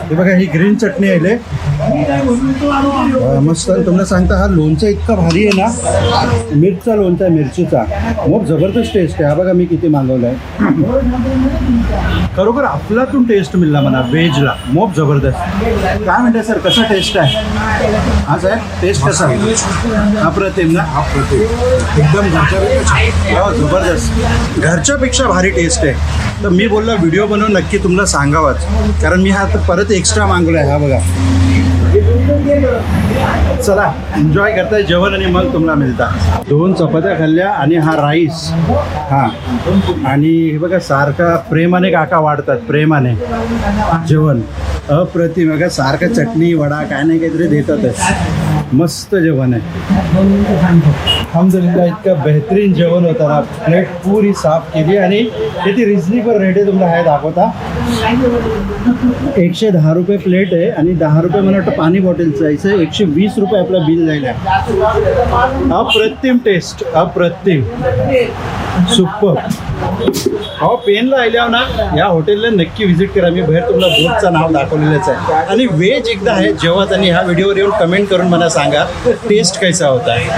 हे बघा ही ग्रीन चटणी आहे मस्त. तुम्हाला सांगता हा लोणचा इतका भारी आहे ना, मिरचा लोणचा आहे मिरचीचा, मग जबरदस्त टेस्ट आहे. हा बघा मी किती मागवलं आहे. खरोखर अफलातून टेस्ट मिळला मला व्हेजला, मोप जबरदस्त. काय म्हणते सर, कसा टेस्ट आहे हा साहेब? टेस्ट कसा? अप्रतिम ना? अप्रतिम, एकदम घरच्यापेक्षा जबरदस्त, घरच्यापेक्षा भारी टेस्ट आहे. तर मी बोललो व्हिडिओ बनवून नक्की तुम्हाला सांगावाच, कारण मी हा आता परत एक्स्ट्रा मागवला आहे. हा बघा, चला एन्जॉय करताय जेवण आणि मग तुम्हाला मिळता. 2 चपात्या खाल्ल्या आणि हा राईस. हां, आणि हे बघा सारखा प्रेमाने काका वाढतात, प्रेमाने जेवण अप्रतिम. बघा सारखं चटणी वडा काय नाही काहीतरी देतातच. मस्त जेवण आहे अल्हम्दुलिल्लाह. इतकं बेहतरीन जेवण होतं ना. प्लेट पुरी साफ केली आणि किती रिजनेबल रेट आहे तुम्हाला हे दाखवता. 110 रुपये प्लेट आहे आणि 10 रुपये मला वाटतं पाणी बॉटलचं आहे. 120 रुपये आपलं बिल जाईल. अप्रतिम टेस्ट, अप्रतिम, सुपर. हो, पेनला आल्यावर ना या हॉटेलला नक्की व्हिजिट करा. मी बाहेर तुम्हाला बोर्डचं नाव दाखवलेलंच आहे. आणि व्हेज एकदा आहे जेव्हा त्यांनी ह्या व्हिडिओवर येऊन कमेंट करून मला सांगा टेस्ट कैसा होता है.